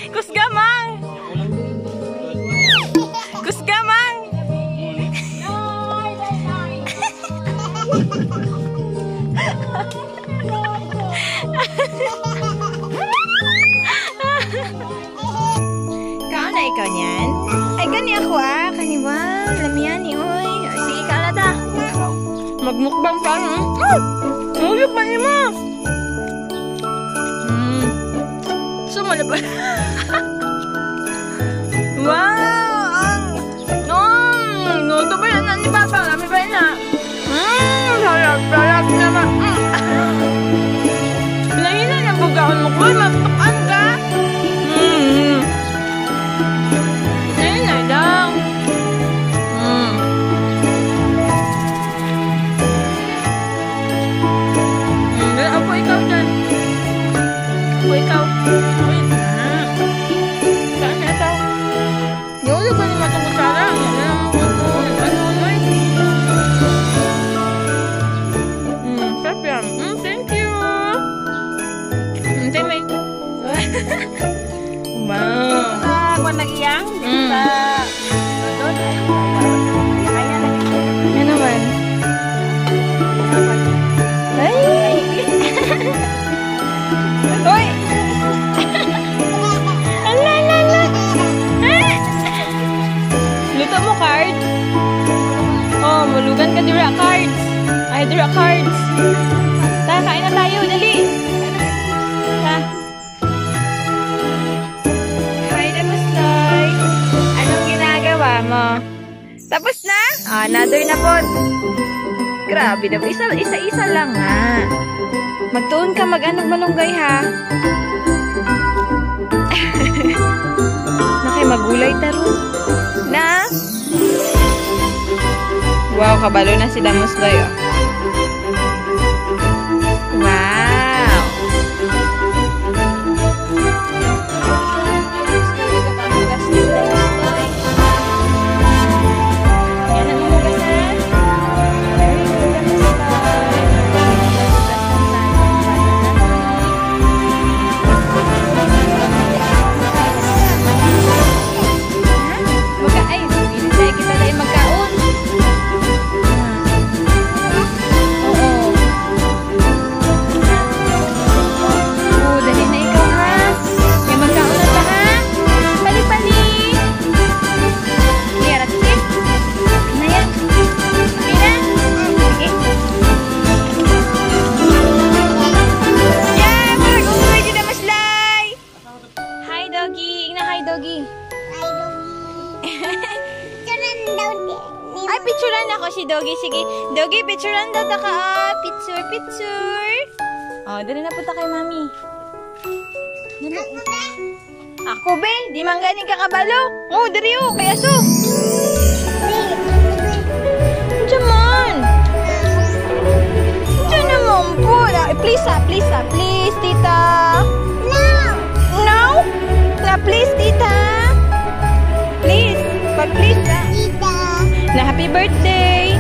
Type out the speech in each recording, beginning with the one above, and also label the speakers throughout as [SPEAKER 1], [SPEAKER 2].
[SPEAKER 1] Kusgamang! Kusgamang! Kau na ikaw niyan? Ay, gani ako ah. Kaniwa. Lamian ni Uy. Sige, kalata. Magmukbang ka. Mugip pa niyo mo. Sumala ba? Wow! Nuto ba yan? Ni Papa? Lami ba yun na? Sarap naman. Lain na nabugaon mo ko. Mapapaan ka? Lain na daw. Apo ikaw dyan. Apo ikaw. Saan na ito? Yung ba ni Matang Kusara? Sarap yan. Thank you. Thank you. Wow.
[SPEAKER 2] Kung nag-iyang?
[SPEAKER 1] Yan naman. Ay! Hoy! Ala! Luto mo cards? Oh, mulugan ka dira cards. Ay, dira cards. Ta, kain na tayo. Dali. Ta. Hi, Namustoy. Anong ginagawa mo? Tapos na? Another na po. Grabe na. Isa-isa lang ha. Magtuon ka mag-anong malunggay ha. Magulay taro. Na? Wow, kabalo na sila Musloy oh. Wow. Yan ang mamugasan. Very good ang Musloy. Kita tayo magkaon. Ay, picturean ako si Doggy. Sige, Doggy, picturean daw ta ka. Picture, picture. Oh, dali na punta kay Mami. Dali. Ako, be. Di man ganing kakabalo. Oh, dali oh. Kaya so. Diyan Diyan naman po. Please, please, tita. No. No? Please, tita. Please. Pag-please, na happy birthday.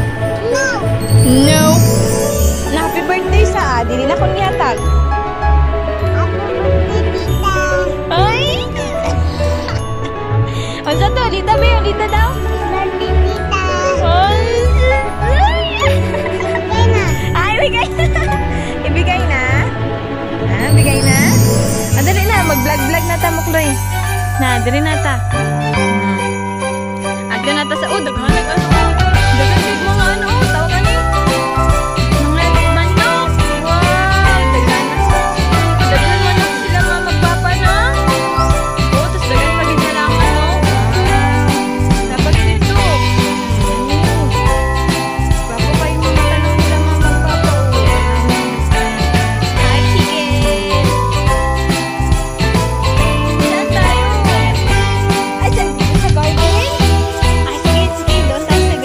[SPEAKER 1] No. No. Na happy birthday sa dili na ko nihatag. Ay. Unsa to? Lita ba yun? Lita daw? Tita. Ay, bigay na. Ibigay na? Bigay na? Dali na. Mag-vlog-vlog na ta, Mukloy. Na, dali na ta. Agda na ta sa daghan ano. Daghan big mga ano, tawag ani. Mga manok. Wow, daghan na. Daghan manok sila mga magpapa na. Tapos daghan maging halaman no. Dapat dito. Bago pa yung mga tanong nila mga magpapa. Hi, chicken. Saan tayo? Ay, sa garden? Ay, sige, doon tayo sa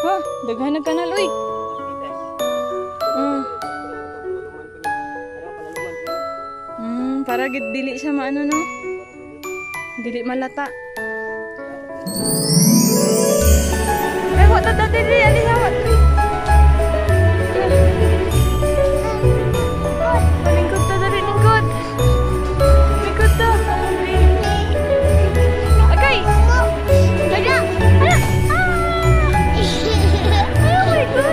[SPEAKER 1] Ha, daghan ka na uy. Para gid dili siya maano no. Dili malata. Ay, wa ta dili ali ha. Lingkod ta dali lingkod. Lingkod ta. Okay. Daga. Ala. Oh my God.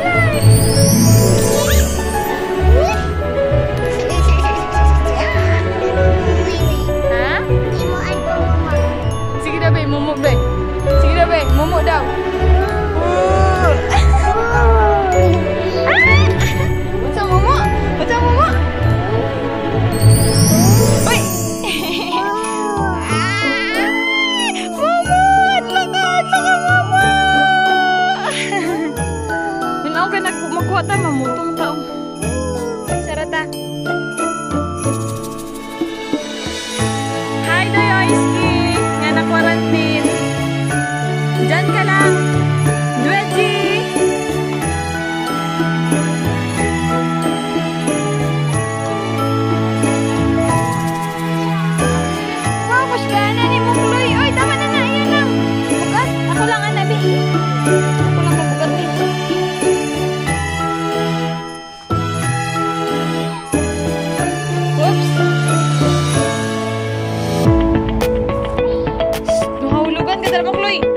[SPEAKER 1] Mumuk be. Sige dah be, mumuk dah. Macam mumuk, macam mumuk. Oi. Mumuk, lakat mumuk. Minau kan aku makuat ta mamutong tao. Sarata. Hi Doy Oiski. Quarantine. Diyan ka lang. Dweji. Wow, musgana ni mo, Chloe. Oy, tama na na. Ayan lang. Bugat. Ako lang ang nabi. Ako lang ang bugat ni. Oops. Mahulugan ka talaga, Chloe.